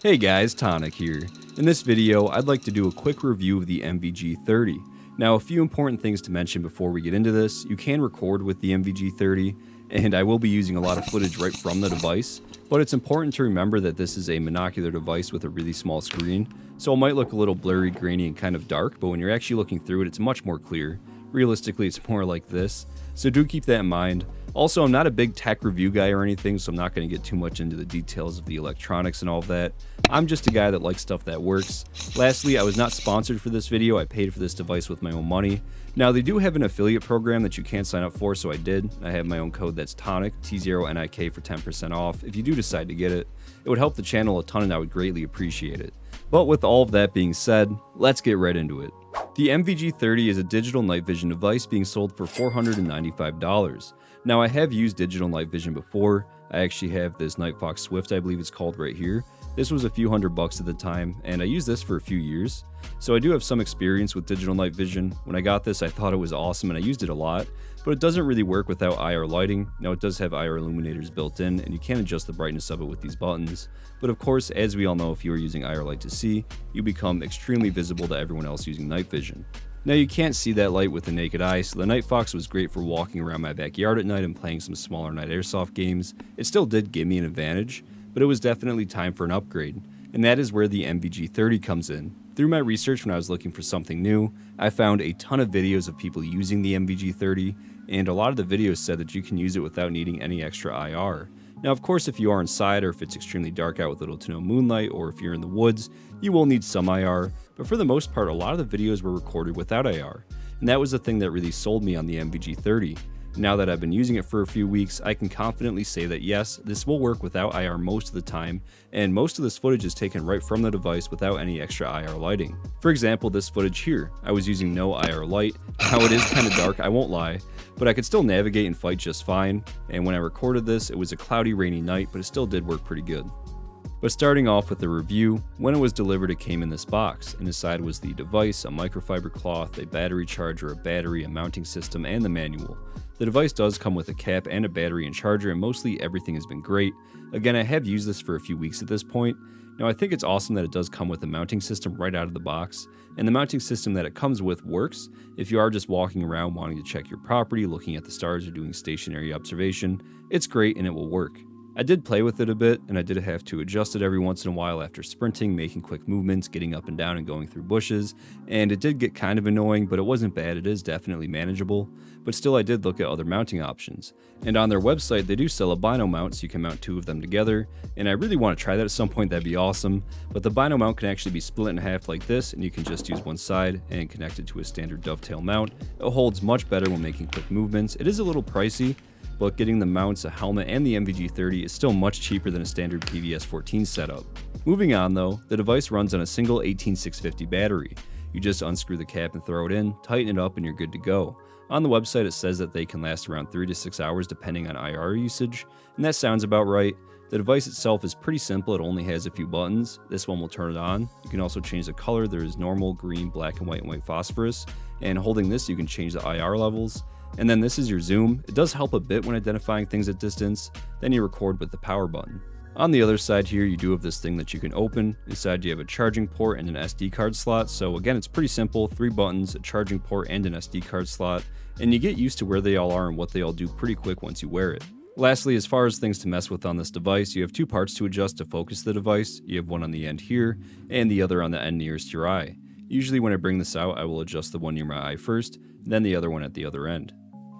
Hey guys, Tonic here. In this video, I'd like to do a quick review of the NVG30. Now, a few important things to mention before we get into this. You can record with the NVG30, and I will be using a lot of footage right from the device, but it's important to remember that this is a monocular device with a really small screen, so it might look a little blurry, grainy, and kind of dark, but when you're actually looking through it, it's much more clear. Realistically, it's more like this, so do keep that in mind. Also, I'm not a big tech review guy or anything, so I'm not going to get too much into the details of the electronics and all of that. I'm just a guy that likes stuff that works. Lastly, I was not sponsored for this video. I paid for this device with my own money. Now, they do have an affiliate program that you can sign up for, so I did. I have my own code that's TONIC, T0NIK, for 10% off. If you do decide to get it, it would help the channel a ton and I would greatly appreciate it. But with all of that being said, let's get right into it. The NVG30 is a digital night vision device being sold for $495. Now, I have used digital night vision before. I actually have this Nightfox Swift, I believe it's called, right here. This was a few $100 at the time, and I used this for a few years. So I do have some experience with digital night vision. When I got this, I thought it was awesome and I used it a lot, but it doesn't really work without IR lighting. Now, it does have IR illuminators built in, and you can adjust the brightness of it with these buttons. But of course, as we all know, if you are using IR light to see, you become extremely visible to everyone else using night vision. Now, you can't see that light with the naked eye, so the Nightfox was great for walking around my backyard at night and playing some smaller night airsoft games. It still did give me an advantage, but it was definitely time for an upgrade, and that is where the NVG30 comes in. Through my research when I was looking for something new, I found a ton of videos of people using the NVG30, and a lot of the videos said that you can use it without needing any extra IR. Now, of course, if you are inside or if it's extremely dark out with little to no moonlight, or if you're in the woods, you will need some IR, but for the most part, a lot of the videos were recorded without IR, and that was the thing that really sold me on the NVG30. Now that I've been using it for a few weeks, I can confidently say that yes, this will work without IR most of the time, and most of this footage is taken right from the device without any extra IR lighting. For example, this footage here, I was using no IR light. Now, it is kind of dark, I won't lie, but I could still navigate and fight just fine, and when I recorded this, it was a cloudy, rainy night, but it still did work pretty good. But starting off with the review, when it was delivered it came in this box, and inside was the device, a microfiber cloth, a battery charger, a battery, a mounting system, and the manual. The device does come with a cap and a battery and charger, and mostly everything has been great. Again, I have used this for a few weeks at this point. Now, I think it's awesome that it does come with a mounting system right out of the box, and the mounting system that it comes with works if you are just walking around wanting to check your property, looking at the stars, or doing stationary observation. It's great and it will work. I did play with it a bit, and I did have to adjust it every once in a while after sprinting, making quick movements, getting up and down and going through bushes, and it did get kind of annoying, but it wasn't bad. It is definitely manageable, but still I did look at other mounting options. And on their website, they do sell a bino mount, so you can mount two of them together, and I really want to try that at some point. That'd be awesome, but the bino mount can actually be split in half like this, and you can just use one side and connect it to a standard dovetail mount. It holds much better when making quick movements. It is a little pricey, but getting the mounts, a helmet, and the NVG30 is still much cheaper than a standard PVS-14 setup. Moving on though, the device runs on a single 18650 battery. You just unscrew the cap and throw it in, tighten it up, and you're good to go. On the website it says that they can last around 3 to 6 hours depending on IR usage, and that sounds about right. The device itself is pretty simple, it only has a few buttons. This one will turn it on. You can also change the color. There is normal, green, black and white phosphorus, and holding this you can change the IR levels. And then this is your zoom. It does help a bit when identifying things at distance. Then you record with the power button. On the other side here, you do have this thing that you can open. Inside you have a charging port and an SD card slot. So again, it's pretty simple. 3 buttons, a charging port, and an SD card slot. And you get used to where they all are and what they all do pretty quick once you wear it. Lastly, as far as things to mess with on this device, you have 2 parts to adjust to focus the device. You have one on the end here, and the other on the end nearest your eye. Usually when I bring this out, I will adjust the one near my eye first, then the other one at the other end.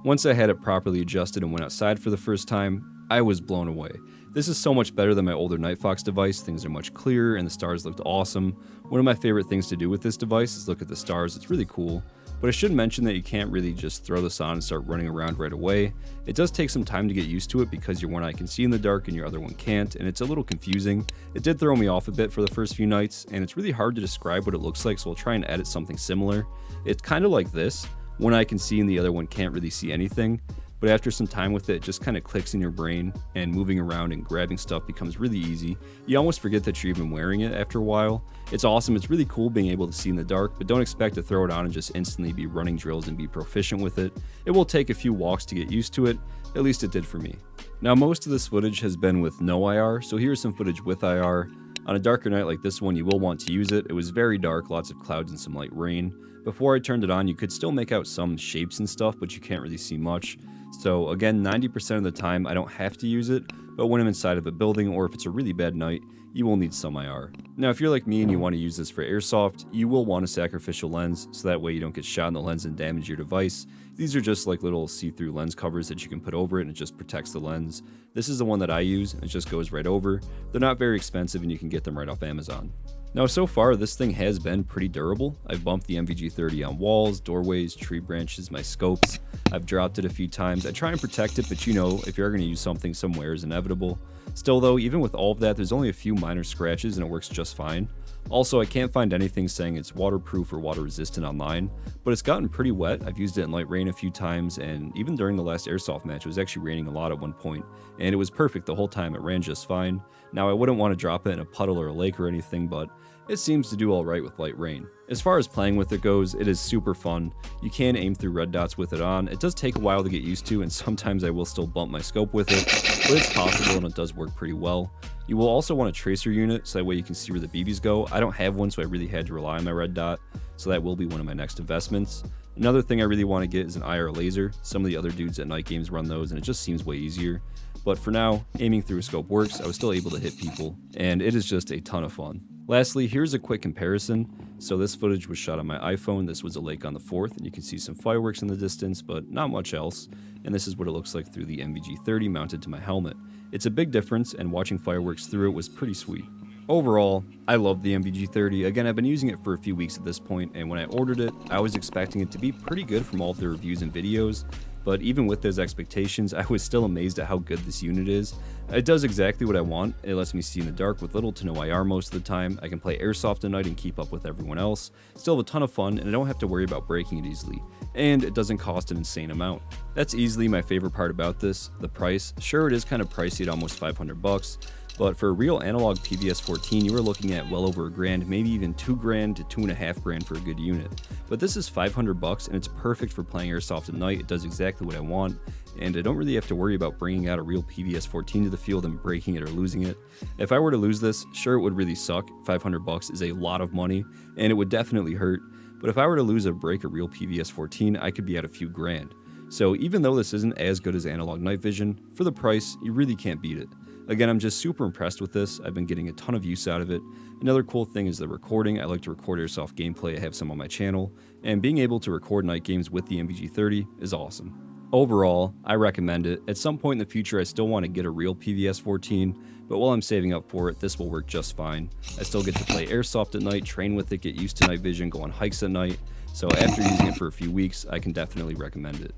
Once I had it properly adjusted and went outside for the first time, I was blown away. This is so much better than my older Nightfox device. Things are much clearer and the stars looked awesome. One of my favorite things to do with this device is look at the stars. It's really cool. But I should mention that you can't really just throw this on and start running around right away. It does take some time to get used to it because your one eye can see in the dark and your other one can't, and it's a little confusing. It did throw me off a bit for the first few nights, and it's really hard to describe what it looks like, so I'll try and edit something similar. It's kind of like this. One eye can see and the other one can't really see anything, but after some time with it just kind of clicks in your brain, and moving around and grabbing stuff becomes really easy. You almost forget that you're even wearing it after a while. It's awesome, it's really cool being able to see in the dark, but don't expect to throw it on and just instantly be running drills and be proficient with it. It will take a few walks to get used to it, at least it did for me. Now, most of this footage has been with no IR, so here's some footage with IR. On a darker night like this one, you will want to use it. It was very dark, lots of clouds and some light rain. Before I turned it on, you could still make out some shapes and stuff, but you can't really see much. So again, 90% of the time I don't have to use it, but when I'm inside of a building or if it's a really bad night, you will need some IR. Now, if you're like me and you want to use this for airsoft, you will want a sacrificial lens, so that way you don't get shot in the lens and damage your device. These are just like little see-through lens covers that you can put over it and it just protects the lens. This is the one that I use and it just goes right over. They're not very expensive and you can get them right off Amazon. Now, so far, this thing has been pretty durable. I've bumped the NVG30 on walls, doorways, tree branches, my scopes. I've dropped it a few times. I try and protect it, but you know, if you're going to use something, some wear is inevitable. Still though, even with all of that, there's only a few minor scratches and it works just fine. Also, I can't find anything saying it's waterproof or water resistant online, but it's gotten pretty wet. I've used it in light rain a few times, and even during the last airsoft match, it was actually raining a lot at one point, and it was perfect the whole time. It ran just fine. Now, I wouldn't want to drop it in a puddle or a lake or anything, but it seems to do alright with light rain. As far as playing with it goes, it is super fun. You can aim through red dots with it on. It does take a while to get used to, and sometimes I will still bump my scope with it, but it's possible and it does work pretty well. You will also want a tracer unit, so that way you can see where the BBs go. I don't have one, so I really had to rely on my red dot, so that will be one of my next investments. Another thing I really want to get is an IR laser. Some of the other dudes at night games run those, and it just seems way easier. But for now, aiming through a scope works. I was still able to hit people, and it is just a ton of fun. Lastly, here's a quick comparison. So this footage was shot on my iPhone. This was a lake on the 4th, and you can see some fireworks in the distance, but not much else. And this is what it looks like through the NVG30 mounted to my helmet. It's a big difference, and watching fireworks through it was pretty sweet. Overall, I love the NVG30. Again, I've been using it for a few weeks at this point, and when I ordered it, I was expecting it to be pretty good from all of the reviews and videos. But even with those expectations, I was still amazed at how good this unit is. It does exactly what I want. It lets me see in the dark with little to no IR most of the time. I can play airsoft at night and keep up with everyone else. Still have a ton of fun, and I don't have to worry about breaking it easily. And it doesn't cost an insane amount. That's easily my favorite part about this, the price. Sure, it is kind of pricey at almost 500 bucks. But for a real analog PVS-14, you were looking at well over $1,000, maybe even $2,000 to $2,500 for a good unit. But this is 500 bucks, and it's perfect for playing airsoft at night. It does exactly what I want, and I don't really have to worry about bringing out a real PVS-14 to the field and breaking it or losing it. If I were to lose this, sure, it would really suck. 500 bucks is a lot of money, and it would definitely hurt. But if I were to lose or break a real PVS-14, I could be at a few grand. So even though this isn't as good as analog night vision, for the price, you really can't beat it. Again, I'm just super impressed with this. I've been getting a ton of use out of it. Another cool thing is the recording. I like to record airsoft gameplay. I have some on my channel, and being able to record night games with the NVG30 is awesome. Overall, I recommend it. At some point in the future, I still want to get a real PVS-14, but while I'm saving up for it, this will work just fine. I still get to play airsoft at night, train with it, get used to night vision, go on hikes at night. So after using it for a few weeks, I can definitely recommend it.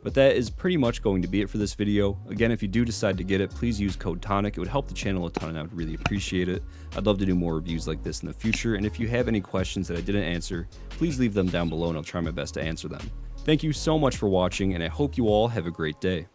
But that is pretty much going to be it for this video. Again, if you do decide to get it, please use code TONIC. It would help the channel a ton and I would really appreciate it. I'd love to do more reviews like this in the future, and if you have any questions that I didn't answer, please leave them down below and I'll try my best to answer them. Thank you so much for watching, and I hope you all have a great day.